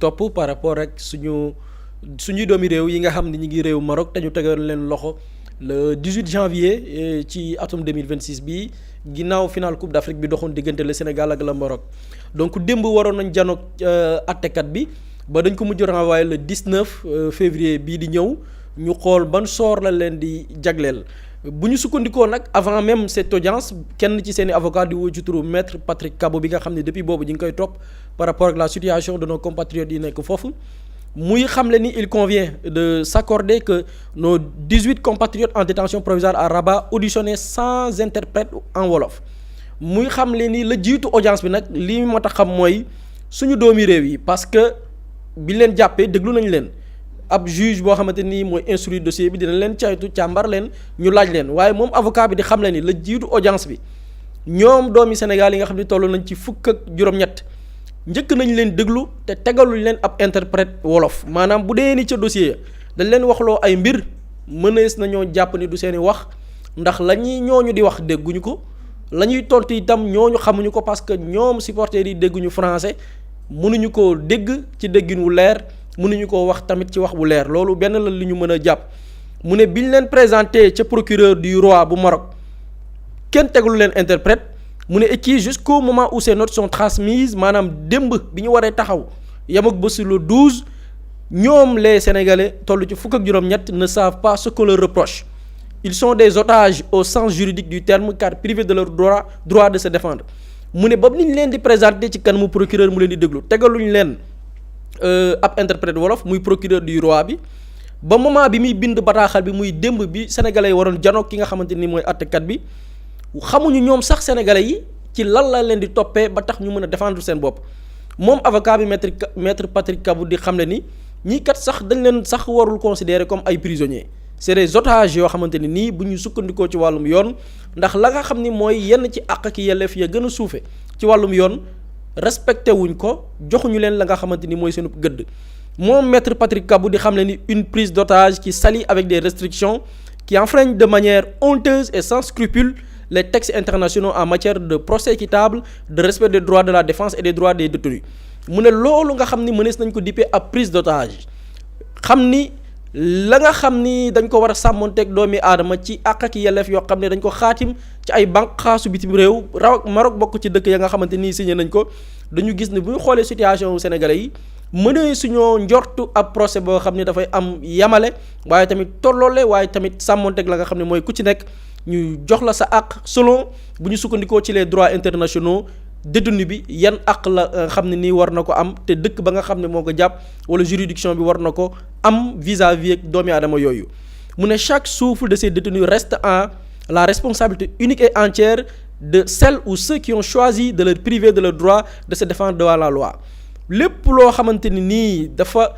topp par rapport ak suñuy doomi réew yi nga xam ne ñi ngi réew Maroc te ñu tegoon leen loxo le 18 janvier ci atum 2026 bii ginnaaw final Coupe d'Afrique bi doxoon diggante le Sénégal ak le Maroc donc démb waroon nañ janoog attekat bi ba dañ ko mujj renvoyer le 19 février bii di ñëw ñu xool ban sort la leen di jagleel bu ñu sukkandikoo nag avant même cette audience kenn ci seeni avocat di woo ci turu maître Patrick Kabo bi nga xam ne depuis boobu ñu ngi koy topp par rapport ak la situation de nos compatriotes yi nekk foofu muy xamle ni il convient de s'accorder que nos 18 compatriotes en détention provisoire à Rabat auditionnés sans interprète en wolof muy xamle ni la jiitu audience bi nag li moo tax xam mooy suñu doomi réew yi parce que bi leen jàppee déglu nañ leen ab juge boo xamante ni mooy instruire dossier bi dina leen caytu càmbar leen ñu laaj leen waaye moom avocat bi di xamle ni la jiitu audience bi ñoom doomi Sénégal yi nga xam ne toll nañ ci fukk ak juróom-ñett njëkk nañ leen déglu te tegaluñ leen ab interprète wolof maanaam bu dee ni ca dossier dañ leen waxloo ay mbir mënees nañoo jàpp ni du seeni wax ndax la ñuy ñooñu di wax dégguñu ko la ñuy tontu itam ñooñu xamuñu ko parce que ñoom supporters yi dégguñu français mënuñu koo dégg ci déggin wu leer mënuñu koo wax tamit ci wax bu leer loolu benn la li ñu mën a jàpp mu ne biñ leen présenté ca procureur du roi bu Maroc kenn teglu leen interprète mu ne et jusqu'au moment où ces notes sont transmises maanaam démb bi ñu waree taxaw yam ak bés le 12 ñoom les sénégalais toll ci fukk ak juróom-ñett ne savent pas ce qu'on leur reproche ils sont des otages au sens juridique du terme car privés de leur droit de se défendre mu ne ba ni ñu leen di présenter ci kanamu procureur mu leen di déglu tegaluñ leen ab interprète wolof muy procureur du roi bi ba moment bi muy bind bataaxal bi muy démb bi sénégalais yi waroon janoog ki nga xamante ni mooy àttekat bi. xamuñu ñoom sax sénégalais yi ci lan la leen di toppee ba tax ñu mën a défendre seen bopp moom avocat bi maître Patrick Kabou di xam ne ni ñii kat sax dañ leen sax warul considérer comme ay prisonniers c'est des otages yoo xamante ni nii bu ñu sukkandikoo ci wàllum yoon ndax la nga xam ni mooy yenn ci àq ak yelleef ya gën a suufe ci wàllum yoon respecté wuñ ko joxuñu leen la nga xamante ni mooy seenu gëdd moom maître Patrick Kabou di xam ne ni une prise d'otage qui s'allie avec des restrictions qui enfreignent de manière honteuse et sans scrupule les textes internationaux en matière de procès équitable de respect des droits de la défense et des droits des détenus mu ne loolu nga xam ni mënees nañ ko dippee ab prise d'otage xam ni la nga xam ni dañ ko war a sàmmonteeg doomi aadama ci àq ak yelleef yoo xam ne dañ ko xaatim ci ay bànqaasu bitim réew raw Maroc bokk ci dëkk ya nga xamante ni signé nañ ko dañu gis ne bu ñu xoolee situation sénégalais yi mënee suñoo njortu ab procès boo xam ne dafay am yamale waaye tamit tolloole waaye tamit sàmmonteeg la nga xam ne mooy ku ci nekk ñu jox la sa àq selon bu ñu sukkandikoo ci les droits internationaux détenu bi yan àq la xam ne nii war na ko am te dëkk ba nga xam ne moo ko jàpp wala juridiction bi war na ko am vis-à-vis ak doomi aadama yooyu mu ne chaque souffle de ces détenus reste en la responsabilité unique et entière de celles ou ceux qui ont choisi de leur priver de leur droit de se défendre devant la loi lépp loo xamante ni nii dafa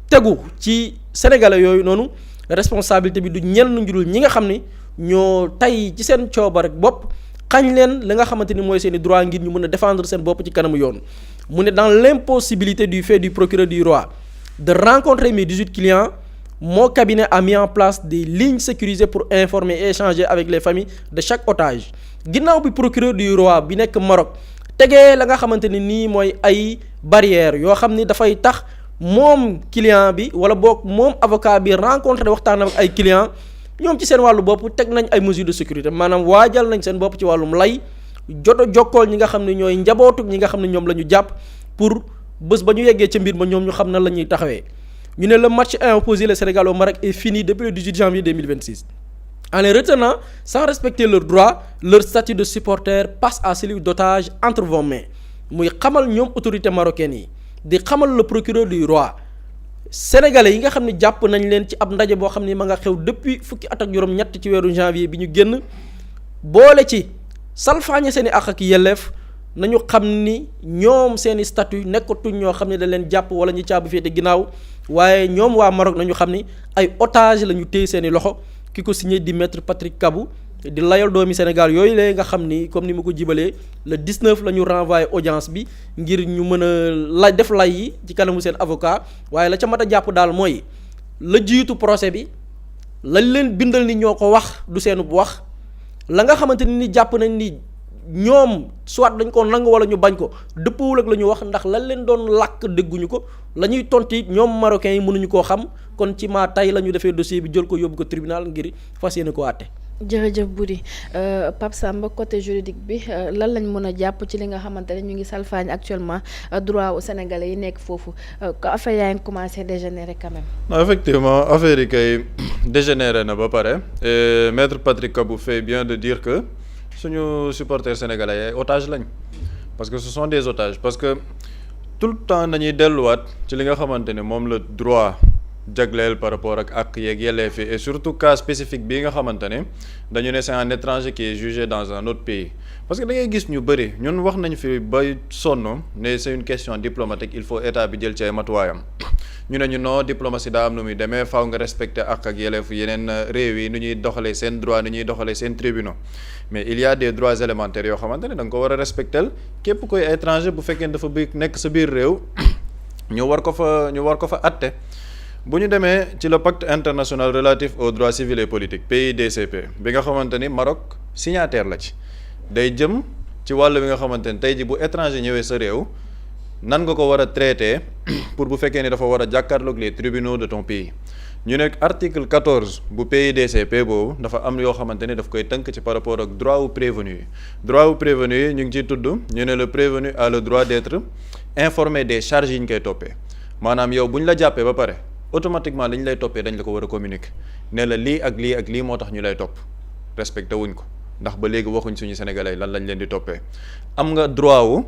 tegu ci sénégalais yooyu noonu responsabilité bi du ñenn njurul ñi nga xam ni ñoo tey ci seen cooba rek bopp xañ leen li nga xamante ni mooy seen i droit ngir ñu mën a défendre seen bopp ci kanamu yoon mu ne dans l'impossibilité du fait du procureur du roi de rencontrer mes 18 clients mon cabinet a mis en place des lignes sécurisées pour informer et échanger avec les familles de chaque otage ginnaaw bi procureur du roi bi nekk Maroc tegee la nga xamante ni nii mooy ay barrières yoo xam ni dafay tax moom client bi wala boog moom avocat bi rencontré waxtaan ak ay clients ñoom ci seen wàllu bopp teg nañ ay mesures de sécurité maanaam waajal nañ seen bopp ci wàllum lay jokkool ñi nga xam ne ñooy njabootu ñi nga xam ne ñoom la ñu jàpp pour bés ba ñu yeggee ca mbir ma ñoom ñu xam na la ñuy taxawee ñu ne le match 1 opposé le Sénégal au Maroc est fini depuis le 18 janvier 2026 en les retenant sans respecter leurs droits leur statut de supporter passe à celui d'otage entre vos mains muy xamal ñoom autorités marocaines yi di xamal le procureur du roi sénégalais yi nga xam ne jàpp nañ leen ci ab ndaje boo xam ne ma nga xew depuis fukki at ak juróom-ñett ci weeru janvier bi ñu génn boole ci salfaañe seen i àq ak yelleef nañu xam ni ñoom seen i statut nekkatuñ ñoo xam ne da leen jàpp wala ñu caabu féete ginnaaw waaye ñoom waa Maroc nañu xam ni ay otage la ñu téye seen i loxo ki ko signé di maître Patrick Kabou di layal doomi Sénégal yooyu la nga xam ni comme ni ma ko jibalee le 19 la ñu renvoyé audience bi ngir ñu mën a def lay yi ci kanamu seen avocat waaye la ca mat a jàpp daal mooy la jiitu procès bi lañ leen bindal ni ñoo ko wax du seenu wax la nga xamante ni jàpp nañ ni ñoom soit dañ ko nangu wala ñu bañ ko dëppawul ak la ñu wax ndax lan leen doon làkk dégguñu ko la ñuy tonti ñoom marocains yi mënuñu koo xam kon ci maa tey la ñu defee dossier bi jël ko yóbbu ko tribunal ngir fas yéene ko àtte. jërëjëf Boury Pape Samba côté juridique bi lan lañ mën a jàpp ci li nga xamante ne ñu ngi salfaañ actuellement droit au sénégalais yi nekk foofu affaire yaa ngi commencé dégénérer quand même. non effectivement affaire yi kay dégénéré na ba pare et maître Patrick Kabou fait bien de dire que suñu supporters sénégalais ay otages lañ parce que ce sont des otages parce que tout le temps dañuy delluwaat ci li nga xamante ne moom la droit. jagleel par rapport ak yeeg yelleef yi et surtout cas spécifique bii nga xamante ne dañu ne c'est un étranger qui est jugé dans un autre pays parce que da ngay gis ñu bëri ñun wax nañu fi ba sonn ne c'est une question diplomatique il faut état bi jël ci ay matuwaayam ñu ne ñu non diplomatie daa am nu muy demee faaw nga respecter ak yelleefu yeneen réew yi nu ñuy doxalee seen droit nu ñuy doxalee seen tribunaux mais il y a des droits élémentaires yoo xamante ne da nga ko war a respecter képp koy étranger bu fekkee dafa bëgg nekk sa biir réew ñu war ko fa atte bu ñu demee ci le pacte international relatif aux droits civils et politiques PIDCP bi nga xamante ni Maroc signataire la ci day jëm ci wàll bi nga xamante ni tey ji bu étranger ñëwee sa réew nan nga ko war a traiter pour bu fekkee ni dafa war a jàkkaarloog les tribunaux de ton pays ñu nekk article 14 bu PIDCP boobu dafa am yoo xamante ni daf koy tënk ci par rapport ak droit au prévenu yi droit au prévenu yi ñu ngi ciy tudd ñu ne le prévenu a le droit d'être informé des charges yi ñu koy toppee maanaam yow bu ñu la jàppee ba pare automatiquement li ñu lay toppee dañ la ko war a communiquer ne la lii ak lii ak lii moo tax ñu lay topp respecté wuñ ko ndax ba léegi waxuñ suñu sénégalais lan lañ leen di toppee am nga droit wu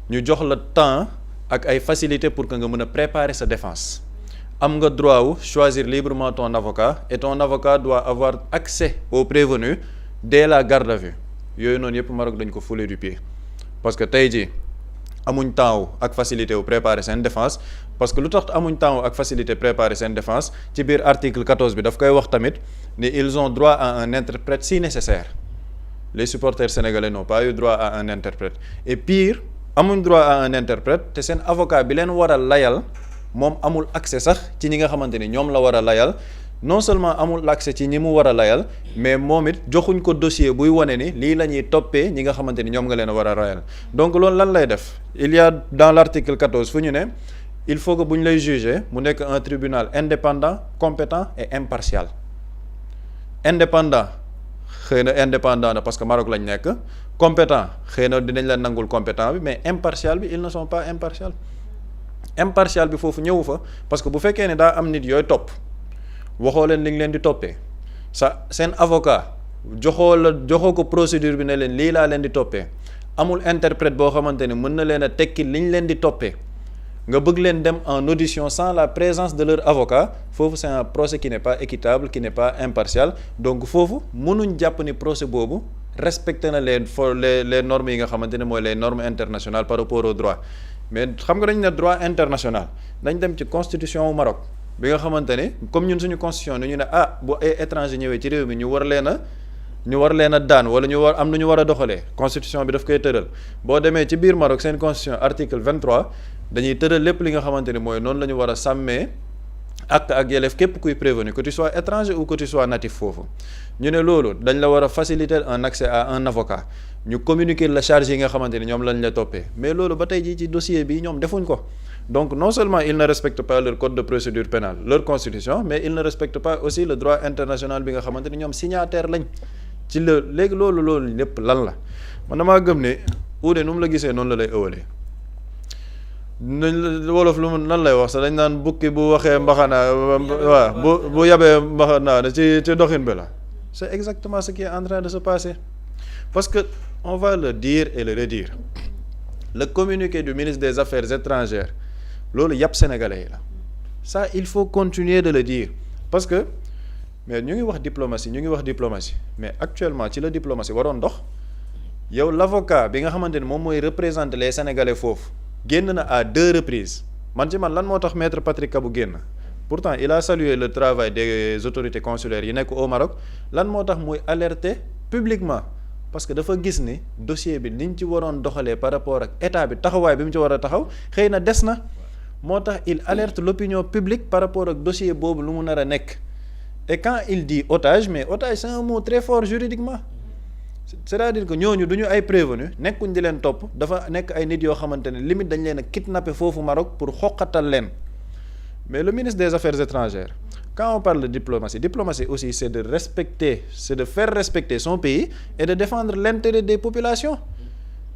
ñu jox la temps ak ay facilités pour que nga mën a préparer sa défense am nga droit wu choisir librement ton avocat et ton avocat doit avoir accès au prévenu dès la garde à vue yooyu noonu yëpp Maroc dañ ko foulé du pied parce que tey jii amuñ temps ak facilité wu préparer seen défense parce que lu tax amuñ temps ak facilité préparer seen défense ci biir article 14 bi daf koy wax tamit ni ils ont droit à un interprète si nécessaire les supporters sénégalais n'ont pas eu droit à un interprète et pire amuñ droit à un interprète te seen avocat bi leen war a layal moom amul accès sax ci ñi nga xamante ni ñoom la war a layal non seulement amul accès ci ñi mu war a layal mais moom it joxuñ ko dossier buy wane ni lii la ñuy toppee ñi nga xamante ni ñoom nga leen a war a layal donc loolu lan lay def il y a dans l'article 14 fu ñu ne il faut que bu ñu lay juger mu nekk un tribunal indépendant compétent et impartial indépendant xëy na indépendant na parce que Maroc lañ nekk compétent xëy na dinañ la nangul compétent bi mais impartial bi ils ne sont pas impartial bi foofu ñëwu fa parce que bu fekkee ne daa am nit yooyu topp waxoo leen li nga leen di toppee seen avocat joxoo ko procédure bi ne leen lii laa leen di toppee amul interprète boo xamante ne mën na leen a tekki li ñu leen di toppee nga bëgg leen dem en audition sans la présence de leur avocat foofu c'est un procès qui n'est pas équitable qui n'est pas impartial donc foofu mënuñ jàpp ni procès boobu respecté na les normes yi nga xamante ne mooy les normes internationales par rapport au droit mais xam nga dañ ne droit international dañ dem ci constitution wu Maroc bi nga xamante ne comme ñun suñu constitution ni ñu ne bu ay étranger ñëwee ci réew mi ñu war leen a daan wala ñu war am nu ñu war a doxalee constitution bi daf koy tëral boo demee ci biir Maroc seen constitution article 23 dañuy tëral lépp li nga xamante ni mooy noonu la ñu war a sàmmee ak yelleef képp kuy prévenu que tu sois étranger ou que tu sois natif foofu ñu ne loolu dañ la war a faciliter un accès à un avocat ñu communiquer la charge yi nga xamante ni ñoom lañ la toppee mais loolu ba tey jii ci dossier bi ñoom defuñ ko donc non seulement ils ne respectent pas leur code de procédure pénale leur constitution mais ils ne respectent pas aussi le droit international bi nga xamante ni ñoom signataire lañ ci léegi loolu lépp lan la man damaa gëm ne uude nu mu la gisee noonu la lay ëwalee wolof lu mu nan lay wax sax dañ naan bukki bu waxee mbaxana waaw bu yabee mbaxana ci doxin bi la c'est exactement ce qui est en train de se passer parce que on va le dire et le redire le communiqué du ministre des Affaires étrangères loolu yàpp sénégalais yi la ça il faut continuer de le dire parce que mais ñu ngi wax diplomatie mais actuellement ci la diplomatie waroon dox yow l'avocat bi nga xamante ni moom mooy représenter les sénégalais foofu génn na à 2 reprises man lan moo tax maître Patrick Kabou génn pourtant il a salué le travail des autorités consulaires yi nekk au Maroc lan moo tax muy alerter publiquement parce que dafa gis ni dossier bi niñ ci waroon doxalee par rapport ak état bi taxawaay bi mu ci war a taxaw xëy na des na moo tax il alerte l'opinion publique par rapport ak dossier boobu lu mu nar a nekk et quand il dit otage mais otage c'est un mot très fort juridiquement c'est-à-dire que ñooñu du ñu ay prévenu nekkuñ di leen topp dafa nekk ay nit yoo xamante ne limite dañ leen a kidnappé foofu Maroc pour xoqatal leen mais le ministre des Affaires étrangères quand on parle de diplomatie aussi c'est de faire respecter son pays et de défendre l'intérêt des populations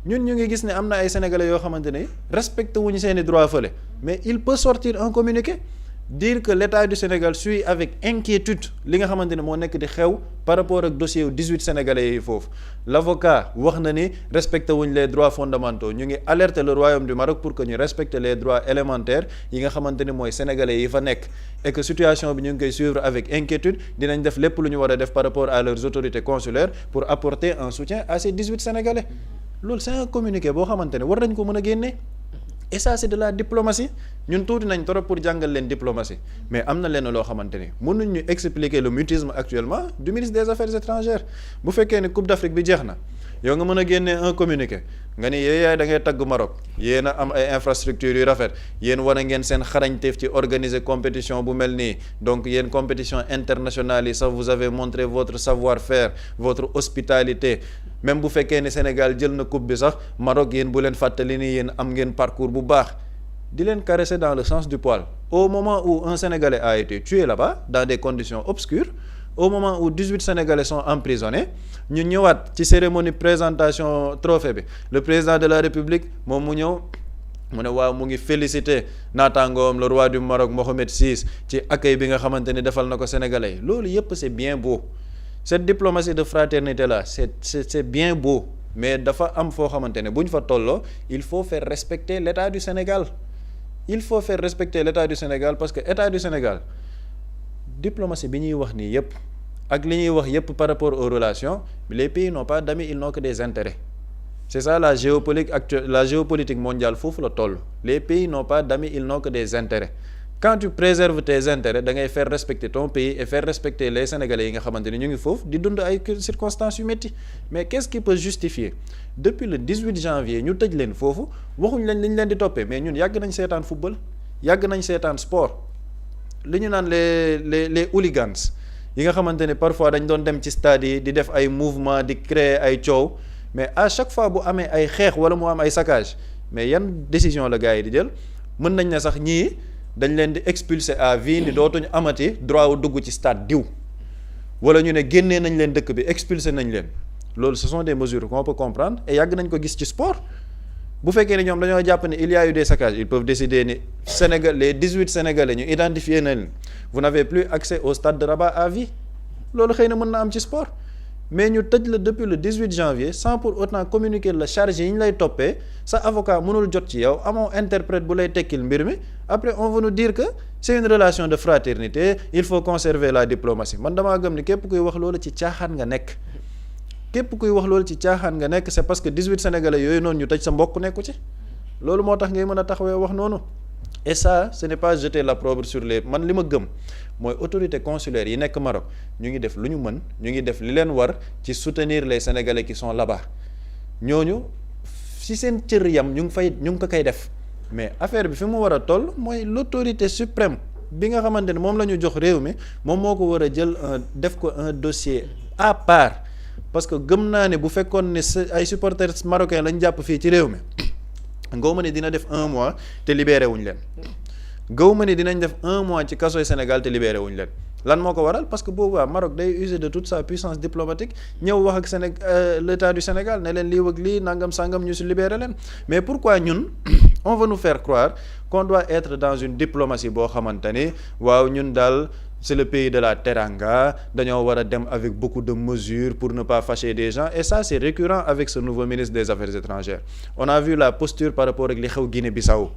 ñun ñu ngi gis ne am na ay sénégalais yoo xamante ne respecté wuñu seeni droit fële mais il peut sortir un communiqué dire que l'État du Sénégal suit avec inquiétude li nga xamante ne moo nekk di xew par rapport ak dossier yu 18 sénégalais yi foofu l'avocat wax na ni respecté wuñ les droits fondamentaux ñu ngi alerter le royaume du Maroc pour que ñu respecter les droits élémentaires yi nga xamante ni mooy sénégalais yi fa nekk et que situation bi ñu ngi koy suivre avec inquiétude dinañ def lépp lu ñu war a def par rapport à leurs autorités consulaires pour apporter un soutien à ces 18 sénégalais loolu c'est un communiqué boo xamante ne war nañ ko mën a génne. Et ça c'est de la diplomatie ñun tuuti nañ trop pour jàngal leen diplomatie mais am na leen loo xamante ni mënuñ ñu expliquer le mutisme actuellement du ministre des Affaires étrangères bu fekkee ne Coupe d'Afrique bi jeex na yow nga mën a génnee un communiqué nga ni yow yaay da ngay tagg Maroc yéen a am ay infrastructures yu rafet yéen war a ngeen seen xarañteef ci organiser compétition bu mel nii donc yéen compétition internationale yi sax vous avez montré votre savoir-faire votre hospitalité même bu fekkee ne Sénégal jël na coupe bi sax Maroc yéen bu leen fàttali ni yéen am ngeen parcours bu baax di leen caresser dans le sens du poil au moment où un Sénégalais a été tué là-bas dans des conditions obscures au moment où 18 Sénégalais sont emprisonnés ñu ñëwaat ci cérémonie présentation trophée bi le président de la République moom mu ñëw mu ne waaw mu ngi féliciter naataangoom le roi du Maroc Mohamed VI ci accueil bi nga xamante ni defal na ko Sénégalais loolu yëpp c'est bien beau cette diplomatie de fraternité là c'est bien beau mais dafa am foo xamante ne bu ñu fa tolloo il faut faire respecter l'État du Sénégal parce que État du Sénégal diplomatie bi ñuy wax nii yëpp ak li ñuy wax yëpp par rapport aux relations les pays n'ont pas d'amis ils n'ont que des intérêts c'est ça la géopolitique mondiale foofu la toll les pays n'ont pas d'amis ils n'ont que des intérêts quand tu préserves tes intérêts da ngay faire respecter ton pays et faire respecter les Sénégalais yi nga xamante ni ñu ngi foofu di dund ay circonstances yu métti mais qu'est-ce qui peut justifier depuis le 18 janvier ñu tëj leen foofu waxuñ leen li ñu leen di toppee mais ñun yàgg nañ seetaan football yàgg nañ seetaan sport li ñu naan les hooligans yi nga xamante ne parfois dañ doon dem ci stade yi di def ay mouvement di créer ay coow mais à chaque fois bu amee ay xeex wala mu am ay saccage mais yan décision la gars yi di jël mën nañ ne sax ñii dañ leen di expulser à vie ni dootuñu amati droit wu dugg ci stade diw wala ñu ne génnee nañ leen dëkk bi expulser nañ leen loolu ce sont des mesures qu'on peut comprendre et yàgg nañ ko gis ci sport bu fekkee ne ñoom dañoo jàpp ne il y a eu des saccages ils peuvent décider ni Sénégal les 18 Sénégalais ñu identifier nañ vous n'avez plus accès au stade de Rabat à vie loolu xëy na mën na am ci sport mais ñu tëj la depuis le 18 janvier sans pour autant communiquer la charge yi ñu lay toppee sa avocat mënul jot ci yow amoo interprète bu lay tekkil mbir mi après on veut nous dire que c'est une relation de fraternité il faut conserver la diplomatie man damaa gëm ni képp kuy wax loolu ci caaxaan nga nekk c'est parce que 18 Sénégalais yooyu noonu ñu tëj sa mbokk nekku ci loolu moo tax ngay mën a taxawee wax noonu et ça ce n'est pas jeter l'opprobre sur les man li ma gëm mooy autorité consulaire yi nekk Maroc ñu ngi def lu ñu mën ñu ngi def li leen war ci soutenir les Sénégalais qui sont là-bas ñooñu si seen cër yam ñu ngi ko koy def mais affaire bi fi mu war a toll mooy l'autorité suprême bi nga xamante ne moom la ñu jox réew mi moom moo ko war a jël def ko un dossier à part parce que gëm naa ne bu fekkoon ne ay supporters marocains lañ jàpp fii ci réew mi gaw ma ne dina def 1 mois te libéré wuñ leen gaw ma ne dinañ def 1 mois ci kasoy Sénégal te libéré wuñ leen lan moo ko waral parce que boobaa Maroc day user de toute sa puissance diplomatique ñëw wax ak l'État du Sénégal ne leen lii wëg lii nangam sangam ñu si libéré leen mais pourquoi ñun on veut nous faire croire qu'on doit être dans une diplomatie boo xamante ni waaw ñun daal c'est le pays de la teranga dañoo war a dem avec beaucoup de mesures pour ne pas fâcher des gens et ça c'est récurrent avec ce nouveau ministre des Affaires étrangères on a vu la posture par rapport ak li xew Guinée-Bissau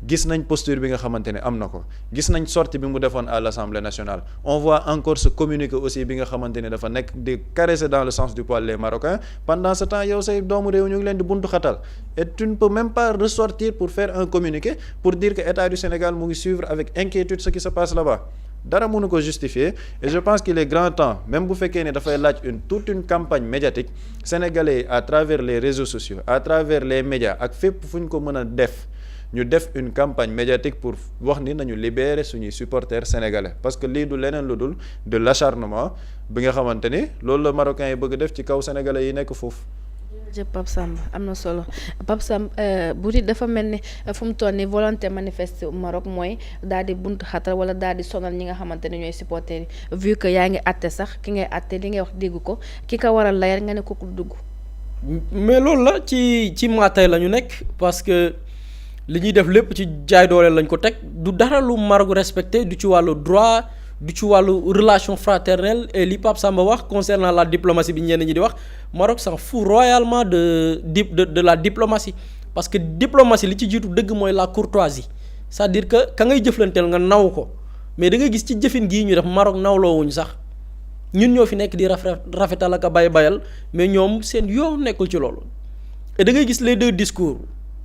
gis nañ posture bi nga xamante ne am na ko gis nañ sortie bi mu defoon à l'Assemblée nationale on voit encore ce communiqué aussi bi nga xamante ne dafa nekk di caresser dans le sens du poil les Marocains pendant ce temps yow say doomu réew ñu ngi leen di buntu xatal et tu ne peux même pas ressortir pour faire un communiqué pour dire que État du Sénégal mu ngi suivre avec inquiétude ce qui se passe là-bas dara mënu ko justifier et je pense qu'il est grand temps même bu fekkee ne dafay laaj toute une campagne médiatique sénégalais à travers les réseaux sociaux à travers les médias ak fépp fu ñu ko mën a def ñu def une campagne médiatique pour wax ni nañu libérer suñuy supporters sénégalais parce que lii du leneen lu dul de l'acharnement bi nga xamante ni loolu la marocains yi bëgg def ci kaw sénégalais yi nekk foofu. jërëjëf Pape Samba am na solo Pape Samba Boury dafa mel ni fu mu toll ni volonté manifeste Maroc mooy daal di buntu xatal wala daal di sonal ñi nga xamante ne ñooy supporters yi vu que yaa ngi àtte sax ki ngay àtte li ngay wax dégg ko ki ko waral layal nga ne ko dugg. mais loolu la ci maatay la ñu nekk parce que li ñuy def lépp ci jaay doole lañ ko teg du dara lu Maroc respecté du ci wàllu droit du ci wàllu relation fraternelle et li Pape Samba wax concernant la diplomatie bi ñenn ñi di wax Maroc s'en fout royalement de la diplomatie parce que diplomatie li ci jiitu dëgg mooy la courtoisie c'est-à-dire que ka ngay jëflanteel nga naw ko mais da nga gis ci jëfin gii ñu def Maroc nawloowuñu sax ñun ñoo fi nekk di rafetal ak a bayal mais ñoom seen yoon nekkul ci loolu et da ngay gis les deux discours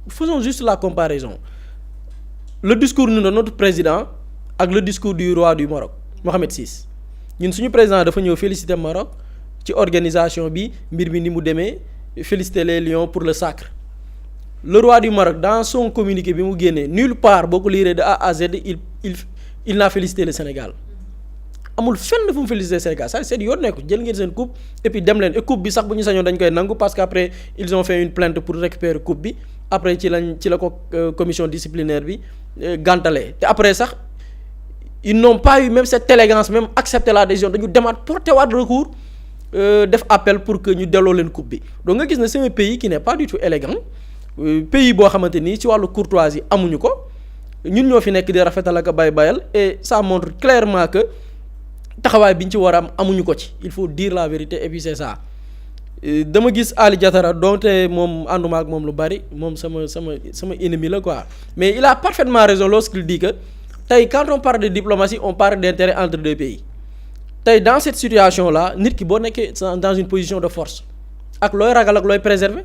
faisons juste la comparaison le discours de notre président ak le discours du roi du Maroc Mohamed VI ñun suñu président dafa ñëw féliciter Maroc ci organisation bi mbir mi ni mu demee féliciter les lions pour le sacre le roi du Maroc dans son communiqué bi mu génnee nulle part boo ko liiree de A à Z il n'a félicité le Sénégal amul fenn fu mu féliciter Sénégal ça c'est yoon nekku jël ngeen seen coupe et puis dem leen et coupe bi sax bu ñu sañoon dañ koy nangu parce que après ils ont fait une plainte pour récupérer coupe bi après ci la ko commission disciplinaire bi gàntalee te après sax ils n'ont pas eu même cette élégance même accepter la décision dañu demaat porter waat recours def appel pour que ñu delloo leen coupe bi donc nga gis ne c'est un pays qui n'est pas du tout élégant pays boo xamante ni ci wàllu courtoisie amuñu ko ñun ñoo fi nekk di rafetal ak bayal et ça montre clairement que taxawaay bi ñu ci war a am amuñu ko ci il faut dire la vérité et puis c'est ça dama gis Ali Diatara donte moom ànduma ak moom lu bari moom sama ennemi la quoi mais il a parfaitement raison lorsqu'il dit que tey quand on parle de diplomatie on parle d'intérêt entre deux pays tey dans cette situation là nit ki boo nekkee dans une position de force ak looy ragal ak looy préserver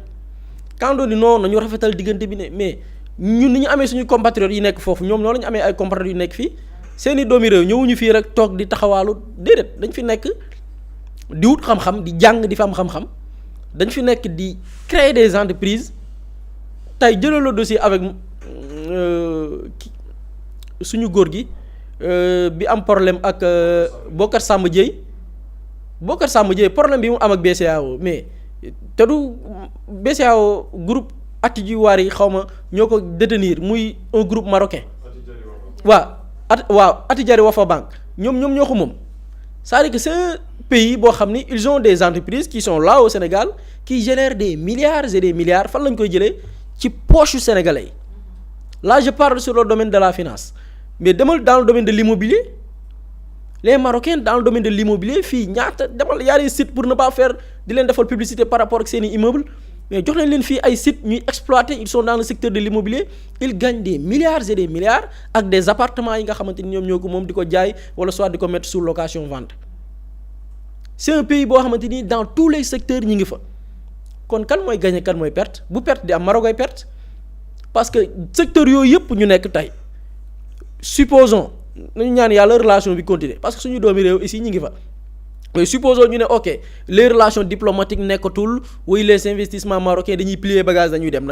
quand on dit non nañu rafetal diggante bi ne mais ñun ni ñu amee suñu compatriotes yi nekk foofu ñoom noonu la ñu amee ay compatriotes yu nekk fii seeni doomi réew ñëwuñu fii rek toog di taxawaalu déedéet dañ fi nekk di wut xam-xam di jàng di fa am xam-xam dañ fi nekk di créer des entreprises tey jëlal le dossier avec suñu góor gi bi am problème ak Bocar Samba Dièye problème bi mu am ak BCEAO mais te du BCEAO groupe Attijari yi xaw ma ñoo ko détenir muy un groupe marocain waaw Attijari Wafa Bank ñoom ñoo ko moom c'est-à-dire que c'est un pays boo xam ni ils ont des entreprises qui sont là au Sénégal qui génèrent des milliards et des milliards fan lañ koy jëlee ci poche sénégalais yi là je parle sur le domaine de la finance mais demal dans le domaine de l'immobilier les Marocains dans le domaine de l'immobilier fii ñaata demal y a des sites pour ne pas faire di leen defal publicité par rapport ak seeni immeubles mais jox nañ leen fii ay sites ñuy exploiter ils sont dans le secteur de l'immobilier ils gagnent des milliards et des milliards ak des appartements yi nga xamante ni ñoom ñoo ko moom di ko jaay wala soit di ko mettre sous location vente c'est un pays boo xamante ni dans tous les secteurs ñi ngi fa kon kan mooy gagner kan mooy perte bu perte di am Maroc ay perte parce que secteur yooyu yëpp ñu nekk tey supposons nañu ñaan yàlla relation bi continuer parce que suñu doomi réew ici ñi ngi fa mais supposons ñu ne ok les relations diplomatiques nekkatul wuy les investissements marocains dañuy plier bagage nañu dem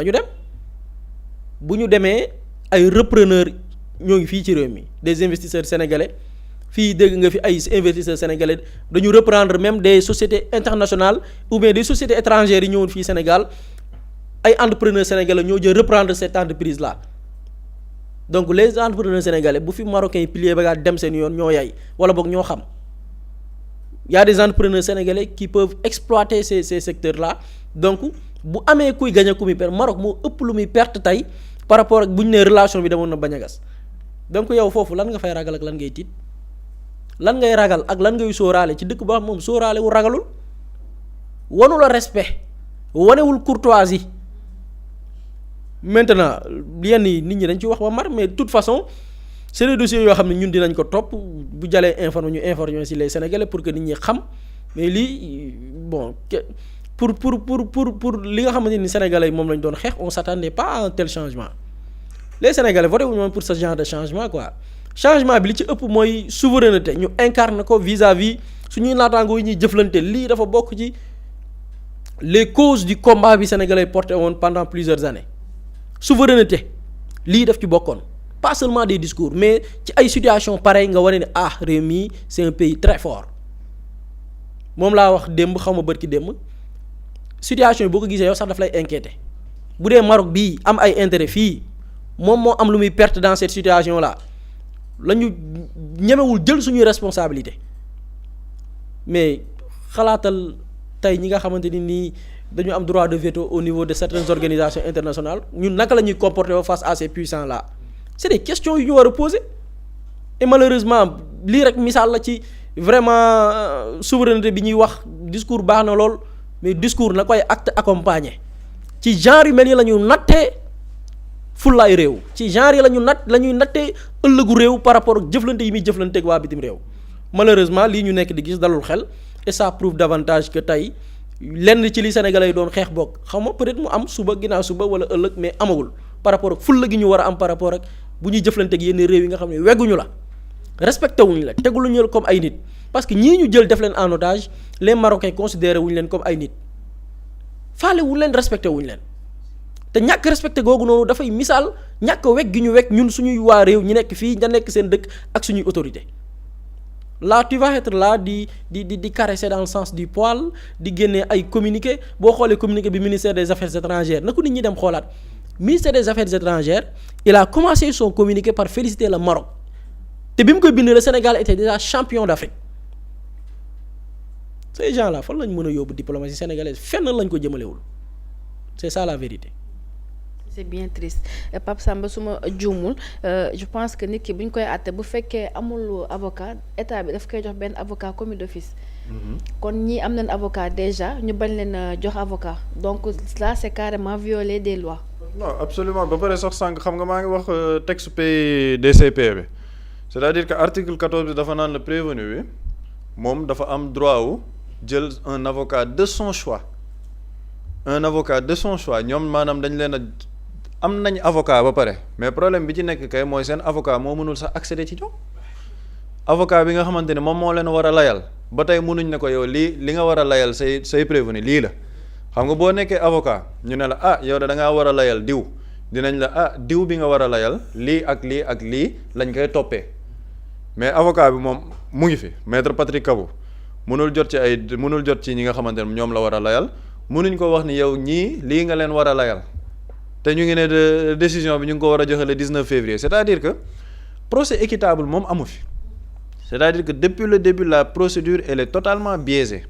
bu ñu demee ay repreneurs ñoo ngi fii ci réew mi des investisseurs sénégalais fii dégg nga fi ay investisseurs sénégalais dañu reprendre même des sociétés internationales ou bien des sociétés étrangères yi ñëwoon fii Sénégal ay entrepreneurs sénégalais ñoo jël reprendre cette entreprise là donc les entrepreneurs sénégalais bu fi marocains yi plier bagage dem seen yoon ñoo yay wala boog ñoo xam y a des entrepreneurs sénégalais qui peuvent exploiter ces secteurs là donc bu amee kuy gagner ku muy perte Maroc moo ëpp lu muy perte tey par rapport ak bu ñu nee relation bi demoon na bañ a gas donc yow foofu lan nga fay ragal ak lan ngay tiit lan ngay ragal ak lan ngay sóoraale ci dëkk boo xam moom sóoraale wu ragalul wanula respect wanewul courtoisie maintenant yenn yi nit ñi dañ ci wax ba mar mais de toute façon c'est des dossiers yoo xam ne ñun dinañ ko topp bu jàllee informer ci les Sénégalais pour que nit ñi xam mais lii bon pour li nga xamante ni Sénégalais yi moom lañ doon xeex on s'attendait pas à un tel changement les Sénégalais voté wuñu woon pour ce genre de changement quoi changement bi li ci ëpp mooy souveraineté ñu incarne ko vis-à-vis suñuy naataangoo yi ñuy jëflante lii dafa bokk ci les causes du combat bi Sénégalais porté woon pendant plusieurs années souveraineté lii daf ci bokkoon pas seulement des discours mais ci ay situation pareil nga wane ne réew mi c'est un pays très fort moom laa wax démb xaw ma bërki démb situation yi boo ko gisee yow sax daf lay inquiéter bu dee Maroc bii am ay intérêt fii moom moo am lu muy perte dans cette situation là la ñu ñemewul jël suñuy responsabilité mais xalaatal tey ñi nga xamante ni nii dañu am droit de veto au niveau de certaines organisations internationales ñun naka la ñuy comporter face à ces puissants là c'est des questions yu ñu war a poser et malheureusement lii rek misaal la ci vraiment souveraineté bi ñuy wax discours baax na lool mais discours na koy acte accompagné ci genre yu mel ni la ñu nattee fullaay réew ci genre yi la ñuy nattee ëllëgu réew par rapport ak jëflante yi muy jëflanteeg waa bitim réew malheureusement lii ñu nekk di gis dalul xel et ça prouve davantage que tey lenn ci li Sénégalais yi doon xeex bokk xam nga peut-être mu am suba ginnaaw suba wala ëllëg mais amagul par rapport ak fulla gi ñu war a am par rapport ak bu ñuy jëflanteeg yenn réew yi nga xam ne wegguñu la respecté wuñu la teguluñu la comme ay nit parce que ñii ñu jël def leen en otage les Marocains considéré wuñu leen comme ay nit faale wuñu leen respecté wuñu leen te ñàkk respecté googu noonu dafay misaal ñàkk weg gi ñu weg ñun suñuy waa réew ñi nekk fii ña nekk seen dëkk ak suñuy autorité là tu vas être là di caresser dans le sens du poil di génne ay communiqué boo xoolee communiqué bi ministère des affaires étrangères na ko nit ñi dem xoolaat ministère des affaires étrangères il a commencé son communiqué par féliciter le Maroc te bi mu koy bind le Sénégal était déjà champion d'Afrique ces gens là fan lañ mën a yóbbu diplomatie sénégalaise fenn lañ ko jëmalewul c'est ça la vérité. c'est bien triste Pape Samba su ma juumul je pense que nit ki bu ñu koy àtte bu fekkee amul avocat état bi daf koy jox benn avocat commis d'office. kon ñii am nañ avocat déjà ñu bañ leen jox avocat donc là c'est carrément violer des lois. non absolument ba pare sax sànq xam nga maa ngi wax texte DCP bi c'est-à-dire que article 14 bi dafa naan le prévenu bi moom dafa am droit wu jël un avocat de son choix ñoom maanaam dañ leen a am nañ avocat ba pare mais problème bi ci nekk kay mooy seen avocat moo mënul sax accéder ci ñoom avocat bi nga xamante ne moom moo leen war a layal ba tey mënuñ ne ko yow li nga war a layal say prévenu lii la xam nga boo nekkee avocat ñu ne la yow da ngaa war a layal diw dinañ la diw bi nga war a layal lii ak lii ak lii lañ koy toppee mais avocat bi moom mu ngi fi maître Patrick Kabou mënul jot ci ñi nga xamante ne ñoom la war a layal mënuñ ko wax ni yow ñii lii nga leen war a layal te ñu ngi ne décision bi ñu ngi ko war a joxe le 19 février c'est-à-dire que procès équitable moom amu fi c'est-à-dire que depuis le début la procédure elle est totalement biaisée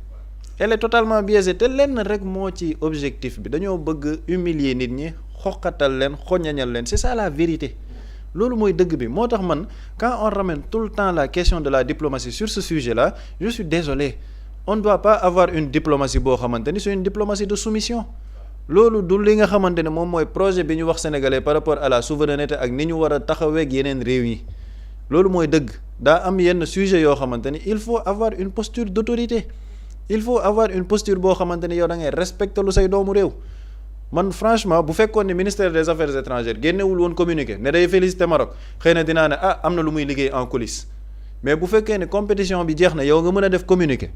te lenn rek moo ci objectif bi dañoo bëgg humilier nit ñi xoqatal leen xoñañal leen c'est ça la vérité loolu mooy dëgg bi moo tax man quand on ramène tout le temps la question de la diplomatie sur ce sujet-là je suis désolé on ne doit pas avoir une diplomatie boo xamante ni c'est une diplomatie de soumission loolu du li nga xamante ne moom mooy projet bi ñu wax sénégalais par rapport à la souveraineté ak ni ñu war a taxawee ak yeneen réew yi loolu mooy dëgg daa am yenn sujet yoo xamante ni il faut avoir une posture d'autorité il faut avoir une posture boo xamante ni yow da ngay respecter lu say doomu réew man franchement bu fekkoon ne ministère des affaires étrangères génnewul woon communiqué ne day féliciter Maroc xëy na dinaa ne am na lu muy liggéey en coulisses mais bu fekkee ne compétition bi jeex na yow nga mën a def communiqué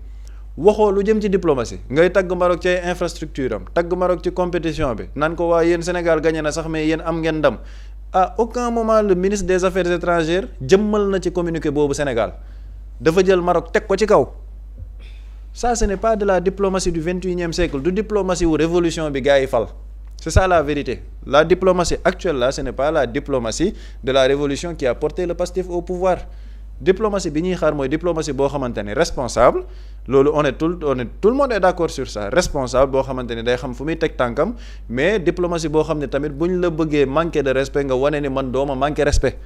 waxoo lu jëm ci diplomatie ngay tagg Maroc ci ay infrastructure am tagg Maroc ci compétition bi naan ko waa yéen Sénégal gagné na sax mais yéen am ngeen ndam à aucun moment le ministre des affaires étrangères jëmmal na ci communiqué boobu Sénégal dafa jël Maroc teg ko ci kaw ça ce n'est pas de la diplomatie du 21e siècle du diplomatie wu révolution bi gars yi fal c'est ça la vérité la diplomatie actuelle là ce n'est pas la diplomatie de la révolution qui a porté le Pastef au pouvoir diplomatie bi ñuy xaar mooy diplomatie boo xamante ne responsable loolu tout le monde est d'accord sur ça responsable boo xamante ne day xam fu muy teg tànkam mais diplomatie boo xam ne tamit bu ñu la bëggee manquer de respect nga wane ni man dooma manquer respect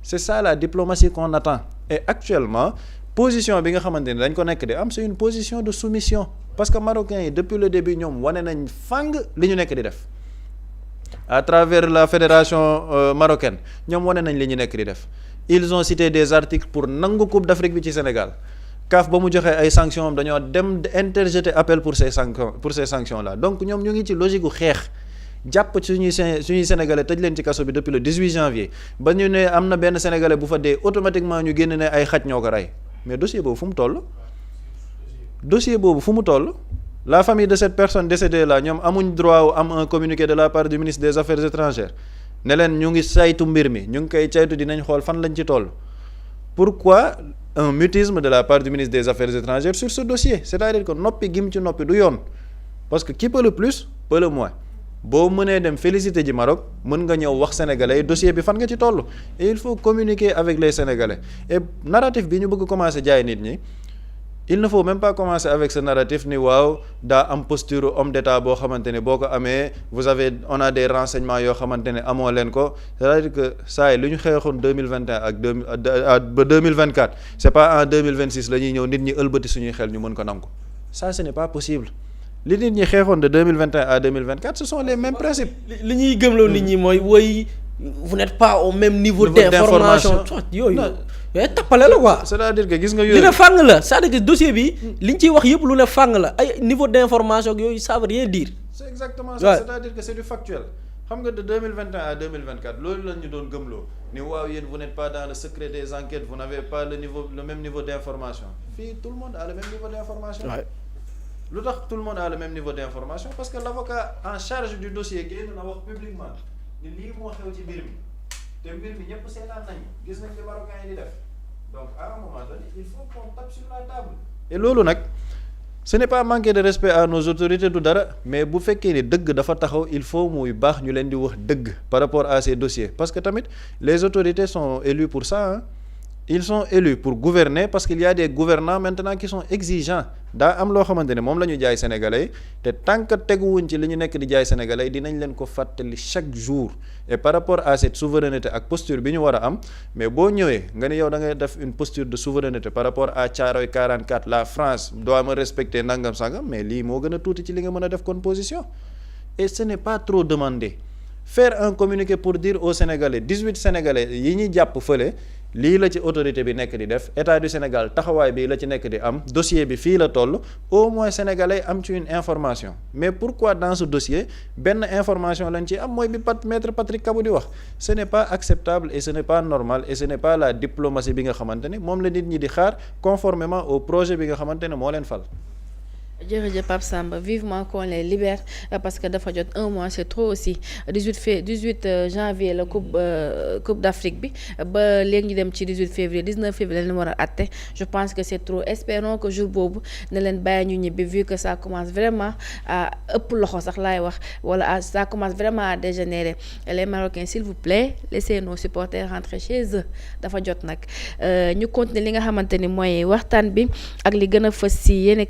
c'est ça la diplomatie qu'on attend et actuellement position bi nga xamante ne dañ ko nekk di am c'est une position de soumission parce que marocains yi depuis le début ñoom wane nañ fang li ñu nekk di def à travers la fédération marocaine ñoom wane nañ li ñu nekk di def ils ont cité des articles pour nangu Coupe d'Afrique bi ci Sénégal CAF ba mu joxee ay sanctions am dañoo dem interjeter appel pour ces sanctions là donc ñoom ñu ngi ci logique gu xeex jàpp suñuy sénégalais tëj leen ci kaso bi depuis le 18 janvier ba ñu ne am na benn sénégalais bu fa dee automatiquement ñu génn ne ay xaj ñoo ko rey mais dossier boobu fu mu toll la famille de cette personne décédée là ñoom amuñ droit am un communiqué de la part du ministre des affaires étrangères ne leen ñu ngi saytu mbir mi ñu ngi koy saytu dinañ xool fan lañ ci toll. Pourquoi un mutisme de la part du ministre des Affaires étrangères sur ce dossier? C'est-à-dire que noppi gim ci noppi du yoon parce que qui peut le plus peut le moins. boo mënee dem féliciter ji Maroc mën nga ñëw wax sénégalais dossier bi fan nga ci toll et il faut communiquer avec les sénégalais et narratif bi ñu bëgg commencer jaay nit ñi il ne faut même pas commencer avec ce narratif ni waaw daa am posture homme d'état boo xamante ne boo ko amee on a des renseignements yoo xamante ne amoo leen ko c'est-à-dire que saa yi lu ñu xeexoon 2021 ak ba 2024 c'est pas en 2026 la ñuy ñëw nit ñi ëlbati suñuy xel ñu mën ko nangu ça ce n'est pas possible. li nit ñi xeexoon de 2021 à 2024 ce sont les mêmes principes. li ñuy gëmloo nit ñi mooy woy vous n'êtes pas au même niveau d'information yooyu tappale la quoi. c'est-à-dire que gis nga yooyu li ne fàng la c'est-à-dire que dossier bi li ñu ciy wax yëpp lu ne fàng la ay niveau d'information ak yooyu ça veut rien dire. c'est exactement ça c'est-à-dire que c'est du factuel xam nga de 2021 à 2024 loolu la ñu doon gëmloo ni waaw yéen vous n'êtes pas dans le secret des enquêtes vous n'avez pas le même niveau d'information fii tout le monde a le même niveau d'information. lu tax tout le monde a le même niveau d'information parce que l'avocat en charge du dossier génn na wax publiquement ni lii moo xew ci mbir mi te mbir mi ñëpp seetaan nañu gis nañ li Marocains yi di def donc à un moment donné il faut qu'on tape sur la table. et loolu nag ce n'est pas manquer de respect à nos autorités du dara mais bu fekkee ni dëgg dafa taxaw il faut muy baax ñu leen di wax dëgg par rapport à ces dossiers parce que tamit les autorités sont élues pour ça hein. Ils sont élus pour gouverner parce qu'il y a des gouvernants maintenant qui sont exigeants daa am loo xamante ne moom la ñu jaay sénégalais te tant que teguwuñ ci li ñu nekk di jaay sénégalais dinañ leen ko fàttali chaque jour et par rapport à cette souveraineté ak posture bi ñu war a am mais boo ñëwee nga ni yow da ngay def une posture de souveraineté par rapport à Thiaroye 44 la France doit me respecter nangam sangam mais lii moo gën a tuuti ci li nga mën a def kon position et ce n'est pas trop demandé faire un communiqué pour dire aux Sénégalais 18 Sénégalais yi ñuy jàpp fële lii la ci autorité bi nekk di def état du Sénégal taxawaay bi la ci nekk di am dossier bi fii la toll au moins sénégalais am ci une information mais pourquoi dans ce dossier benn information lañ ci am mooy bi maître Patrick Kabou di wax ce n'est pas acceptable et ce n'est pas normal et ce n'est pas la diplomatie bi nga xamante ne moom la nit ñi di xaar conformément au projet bi nga xamante ne moo leen fal. jërëjëf Pape Samba vivement qu'on les libère parce que dafa jot un mois c'est trop aussi 18 janvier la coupe d'Afrique bi ba léegi ñu dem ci 18 février 19 février leen war a àtte je pense que c'est trop espérons que jour boobu ne leen bàyyi ñu ñibbi vu que ça commence vraiment à ëpp loxo sax laay wax wala ça commence vraiment à dégénérer les Marocains s'il vous plaît laissez nos supporters rentrer chez eux dafa jot nag ñu continuer li nga xamante ni mooy waxtaan bi ak li gën a fës ci yéen